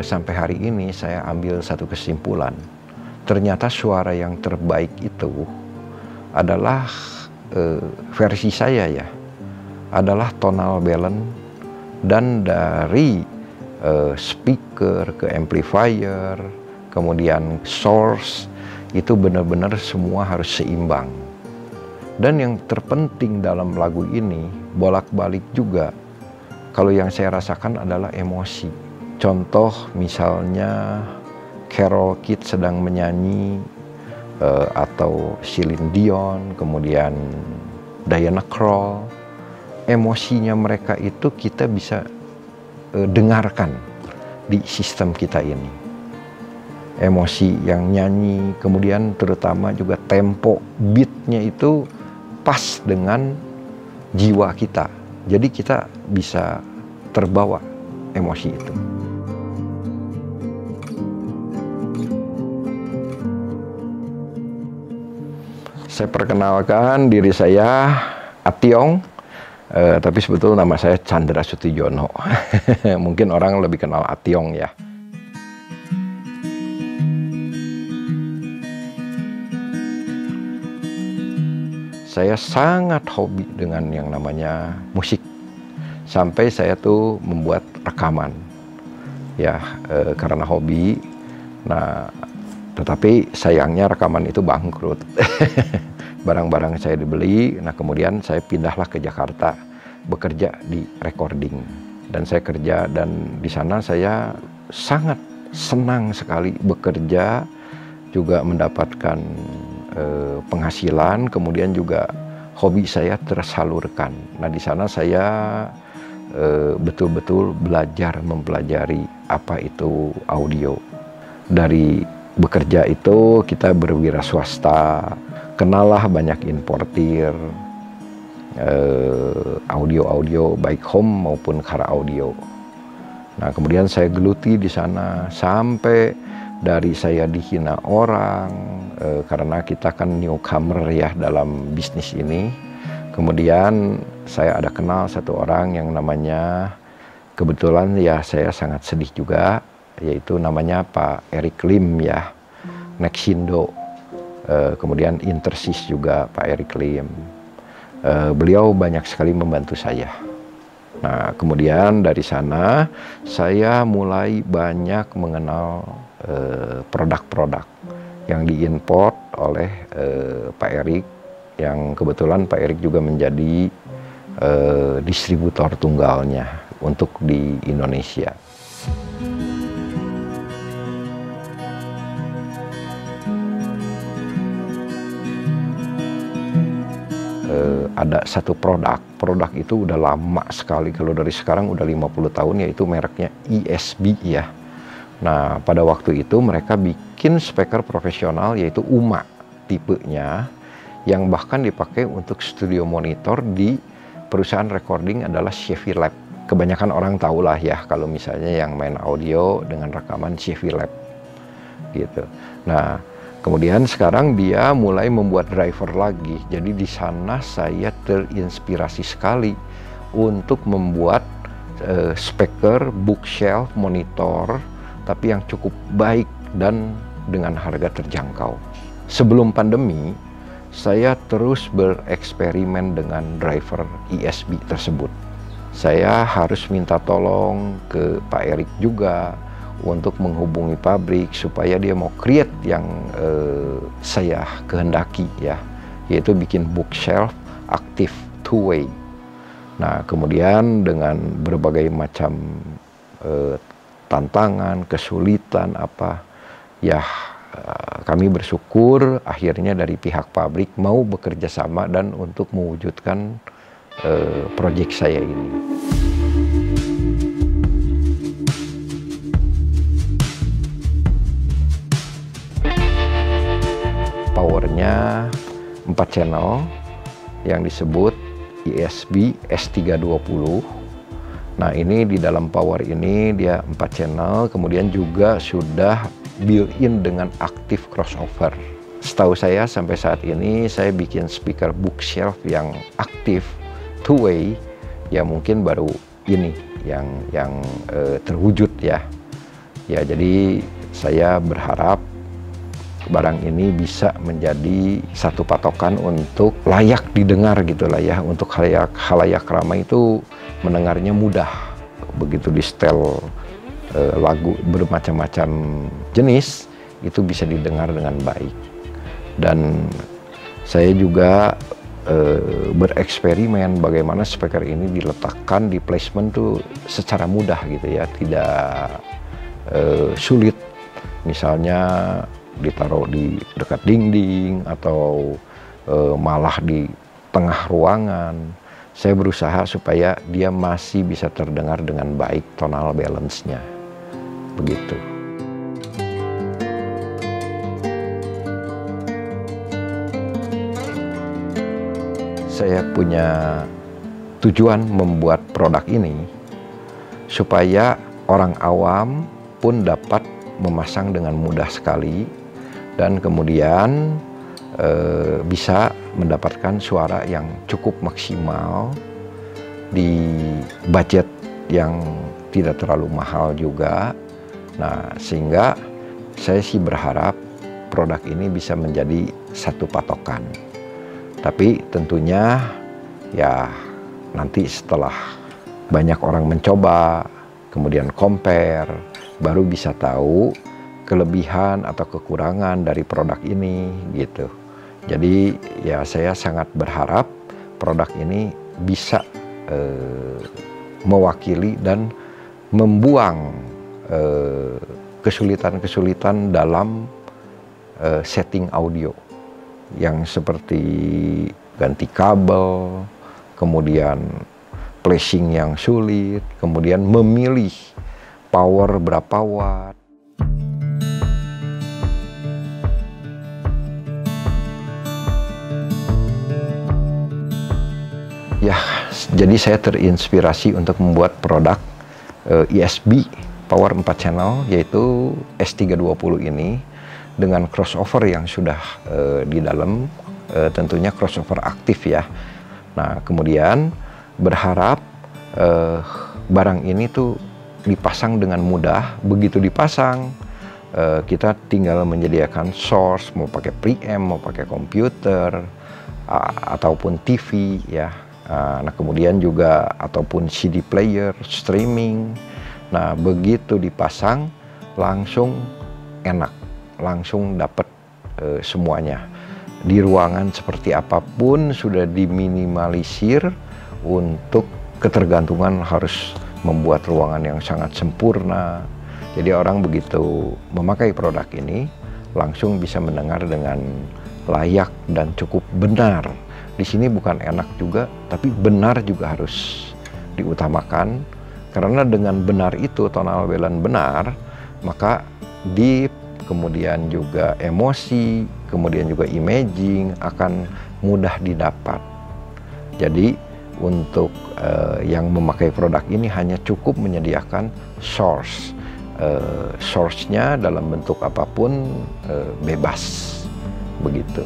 sampai hari ini saya ambil satu kesimpulan. Ternyata suara yang terbaik itu adalah versi saya ya, adalah tonal balance, dan dari speaker ke amplifier, kemudian source, itu benar-benar semua harus seimbang. Dan yang terpenting dalam lagu ini, bolak-balik juga, kalau yang saya rasakan adalah emosi. Contoh misalnya Carol Kidd sedang menyanyi, atau Celine Dion, kemudian Diana Krall, emosinya mereka itu kita bisa dengarkan di sistem kita ini. Emosi yang nyanyi, kemudian terutama juga tempo, beatnya itu pas dengan jiwa kita. Jadi kita bisa terbawa emosi itu. Saya perkenalkan diri saya Ationg, tapi sebetulnya nama saya Chandra Sutijono. Mungkin orang lebih kenal Ationg ya. Saya sangat hobi dengan yang namanya musik. Sampai saya tuh membuat rekaman. Ya, karena hobi. Nah, tetapi sayangnya rekaman itu bangkrut. Barang-barang saya dibeli, nah kemudian saya pindahlah ke Jakarta, bekerja di recording. Dan saya kerja, dan di sana saya sangat senang sekali bekerja, juga mendapatkan penghasilan, kemudian juga hobi saya tersalurkan. Nah di sana saya betul-betul mempelajari apa itu audio. Dari bekerja itu kita berwira swasta, kenallah banyak importir audio baik home maupun car audio. Nah kemudian saya geluti di sana sampai dari saya dihina orang karena kita kan newcomer ya dalam bisnis ini. Kemudian saya ada kenal satu orang yang namanya, kebetulan ya saya sangat sedih juga, yaitu namanya Pak Eric Lim ya, Nexindo. Kemudian Intersys juga Pak Eric Lim. Beliau banyak sekali membantu saya. Nah kemudian dari sana saya mulai banyak mengenal produk-produk yang diimport oleh Pak Eric, yang kebetulan Pak Eric juga menjadi distributor tunggalnya untuk di Indonesia. Ada satu produk itu udah lama sekali, kalau dari sekarang udah 50 tahun, yaitu mereknya ESB ya. Nah pada waktu itu mereka bikin speaker profesional yaitu UMA tipenya, yang bahkan dipakai untuk studio monitor di perusahaan recording adalah Chevy Lab. Kebanyakan orang tahulah ya kalau misalnya yang main audio dengan rekaman Chevy Lab gitu. Nah kemudian sekarang dia mulai membuat driver lagi. Jadi di sana saya terinspirasi sekali untuk membuat speaker, bookshelf, monitor, tapi yang cukup baik dan dengan harga terjangkau. Sebelum pandemi, saya terus bereksperimen dengan driver ESB tersebut. Saya harus minta tolong ke Pak Eric juga untuk menghubungi pabrik supaya dia mau create yang saya kehendaki ya, yaitu bikin bookshelf aktif two-way. Nah kemudian dengan berbagai macam tantangan, kesulitan apa ya, kami bersyukur akhirnya dari pihak pabrik mau bekerja sama dan untuk mewujudkan proyek saya ini. Powernya 4 channel yang disebut ESB S320. Nah ini di dalam power ini dia 4 channel, kemudian juga sudah built-in dengan active crossover. Setahu saya sampai saat ini saya bikin speaker bookshelf yang aktif two-way ya mungkin baru ini yang terwujud ya. Ya, jadi saya berharap barang ini bisa menjadi satu patokan untuk layak didengar gitu lah ya, untuk halayak ramai itu mendengarnya mudah. Begitu di setel lagu bermacam-macam jenis, itu bisa didengar dengan baik. Dan saya juga bereksperimen bagaimana speaker ini diletakkan di placement tuh secara mudah gitu ya, tidak sulit. Misalnya ditaruh di dekat dinding atau malah di tengah ruangan. Saya berusaha supaya dia masih bisa terdengar dengan baik tonal balance-nya. Begitu. Saya punya tujuan membuat produk ini supaya orang awam pun dapat memasang dengan mudah sekali dan kemudian bisa mendapatkan suara yang cukup maksimal di budget yang tidak terlalu mahal juga. Nah, sehingga saya sih berharap produk ini bisa menjadi satu patokan. Tapi tentunya ya nanti setelah banyak orang mencoba, kemudian compare, baru bisa tahu kelebihan atau kekurangan dari produk ini gitu. Jadi ya saya sangat berharap produk ini bisa mewakili dan membuang kesulitan-kesulitan dalam setting audio yang seperti ganti kabel, kemudian flashing yang sulit, kemudian memilih power berapa watt. Ya, jadi saya terinspirasi untuk membuat produk ESB Power 4 Channel, yaitu S320 ini, dengan crossover yang sudah di dalam, tentunya crossover aktif ya. Nah, kemudian berharap barang ini tuh dipasang dengan mudah. Begitu dipasang, kita tinggal menyediakan source, mau pakai preamp, mau pakai komputer, ataupun TV ya. Nah, kemudian juga ataupun CD player, streaming. Nah, begitu dipasang langsung enak, langsung dapat semuanya. Di ruangan seperti apapun sudah diminimalisir untuk ketergantungan harus membuat ruangan yang sangat sempurna. Jadi orang begitu memakai produk ini langsung bisa mendengar dengan layak dan cukup benar. Di sini bukan enak juga, tapi benar juga harus diutamakan. Karena dengan benar itu, tonal balance benar, maka deep, kemudian juga emosi, kemudian juga imaging akan mudah didapat. Jadi untuk yang memakai produk ini hanya cukup menyediakan source. Source-nya dalam bentuk apapun bebas, begitu.